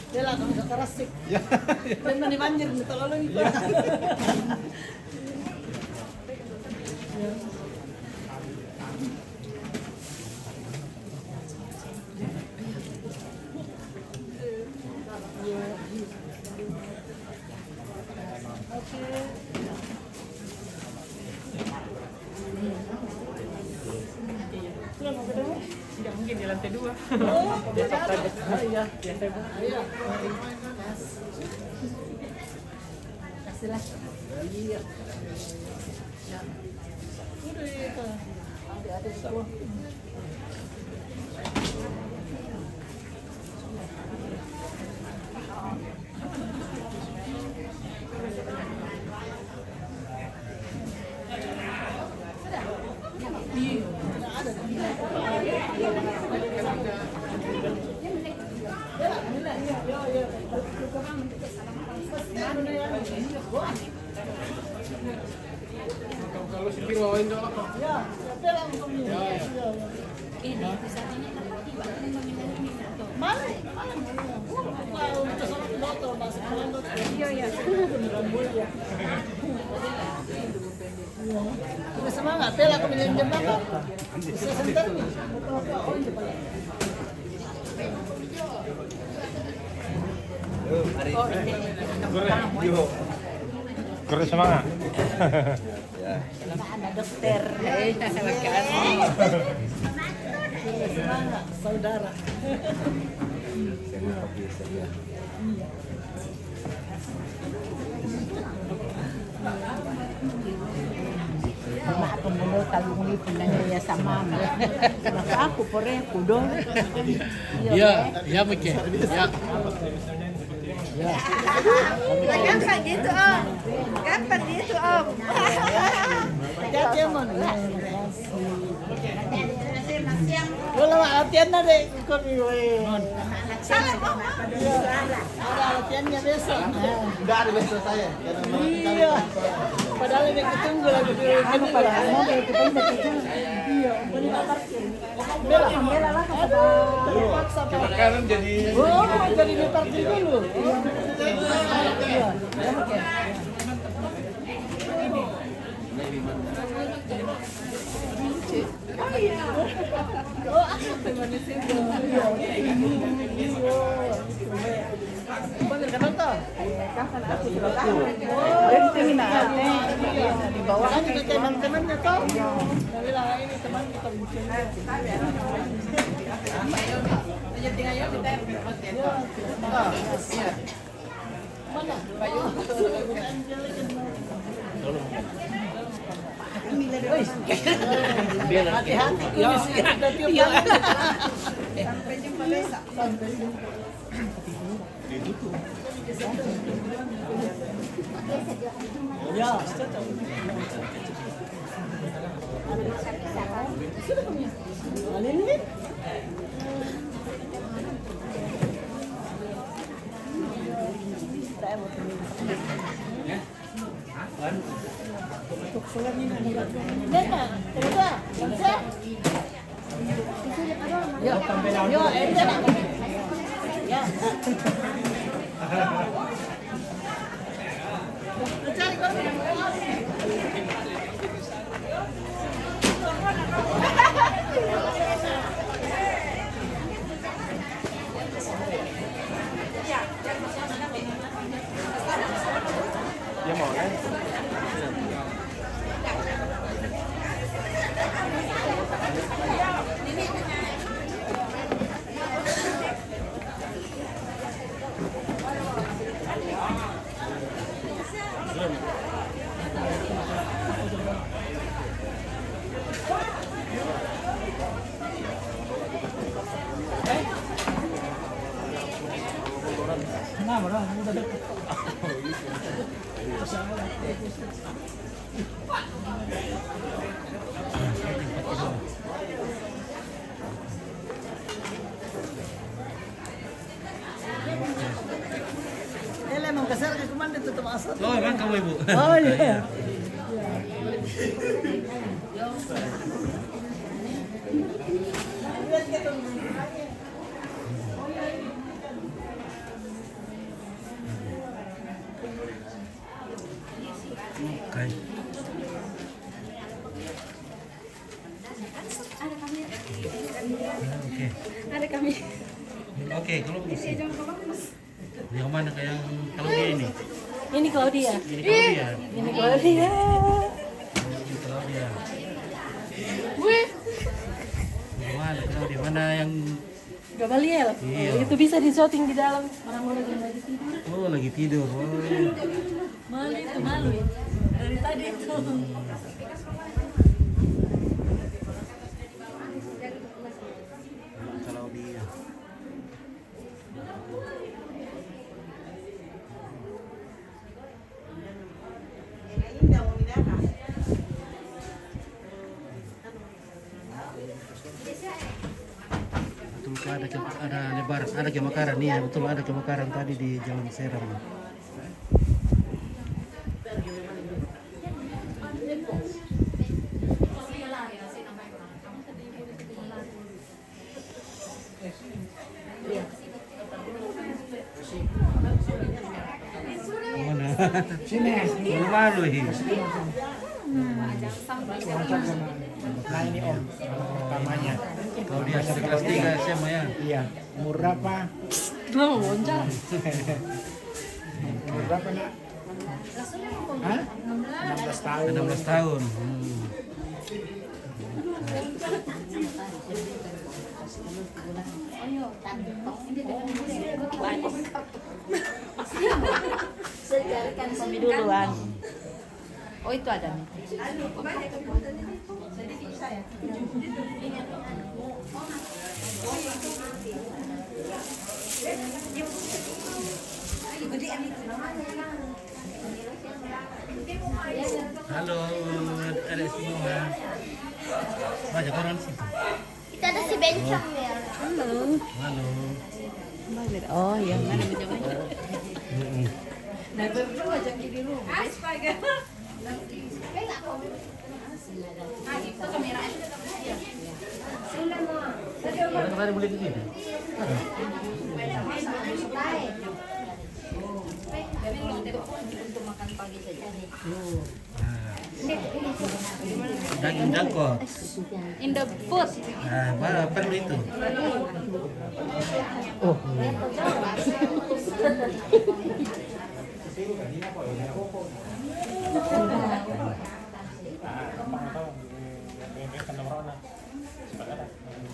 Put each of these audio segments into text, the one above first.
Dia lah kamu kerasik. Dan mani banjir nih tolong itu. Enggak mungkin di lantai 2. Besok saja. Iya, biasa Bu. Iya. Kasihlah. Iya. Ya. Udah itu. Adik-adik semua. Kalau si Kiro bawain dong apa? Ya, siapa yang mau minum? Ini pusatnya tiba-tiba minum. Mana? Mau kita sama dokter, masuk ke dokter. Iya. Udah semangat, Tel aku minum jam berapa? Bisa sebentar nih. Kurang semangat. Ada dokter. Semangat, saudara. Mak ako muna talong lipin na niya sa mama. Maka ako pare ako doon. Iya, iya Mike. Iya. Kapan gitu om? Kapan gitu om? Hati-hati ya, Mon. Wala latihan na deh kami we. Ada latihannya besok. Enggak ada besok saya. Iya. Padahal ini ketunggu lagi di Ano pala? Ano ba ito pa Iya, beli parkir. Bela, bela lah kata. Terpaksa Pak. Sekarang jadi Oh, jadi di parkir dulu. Iya. Oke. Oh, aku teman di sini. Bener kan tuh? Kapan ako sudah tahu. Oh, tingin na ate. Di bawah kan itu teman-temannya toh. Tapi lah ini teman kita bikin. Mana? Bayu. Hati-hati. Ya, ada tiup balik. Sampai jumpa besok. Sampai jumpa. Ya, cocok. Alin nih. Nena, udah, bisa? Yo, yo, ente lah. Ya. Cari kau. Dia mau kan? Nah, udah dekat. Emang kasar ke kemana tutup asap? Oh, emang kamu Ibu. Oh iya. Okay. Oke. Ada kami. Oke, kalau begitu. Dia kemana kayak yang kalau dia ini? Ini Claudia. Ini kalau dia. Ini Claudia. Ini kalau dia. Wih, Gimana kalau di mana yang Gabaliel. Iya. Itu bisa di shooting di dalam. Orang-orang yang lagi tidur. oh lagi tidur. Oh. Malu itu malu ya. Dari tadi itu. Kalau dia. Betul ada lebar, ada kebakaran nih ya, betul ada kebakaran tadi di Jalan Seram. Mana? Sini. Malu ini. Nah ini om, pertamanya. Kalau dia kelas 3 SMA ya. Iya, umur berapa? Mau loncat. Umur berapa nak? Hah? 16 tahun. 16 tahun. Kami duluan. Oh itu ada nih. Halo, ada semua. Banyak orang di situ. Kita ada si Bencong ya. Halo. Halo. Oh iya, mana meja-meja. Nah, berdua jangan di rumah. Astaga. Tadi boleh di sini. Untuk makan pagi saja nih. Daging jangkok. In the food. Nah, apa dulu itu?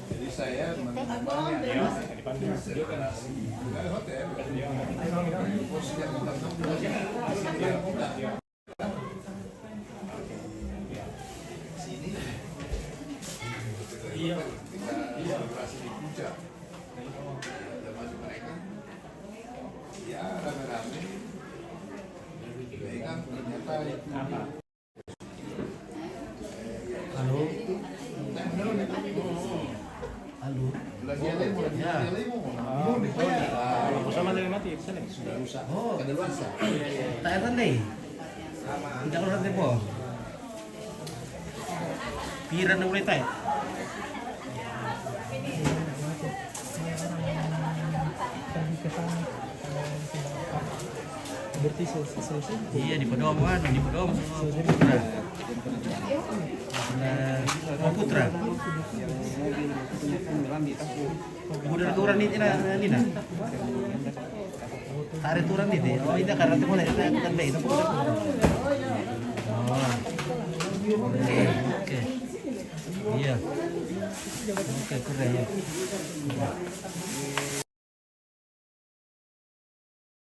Jadi saya operasi di puncak. Ada masuk mereka. Ya rame-rame. Mereka ternyata Halo. Halo. Ya. Sama dari mati, sana. Oh, tak ada nih. Tidak keluar nanti po. Piran na ulit tayo. Berarti selesai. Iya di Pedom kan, di Pedom Putra. Nah, Putra. Udah turun ini na. Tarik turun ini. Oh, ini karena itu boleh kan deh itu. Oh. Oke. Iya. Oke, keren ya.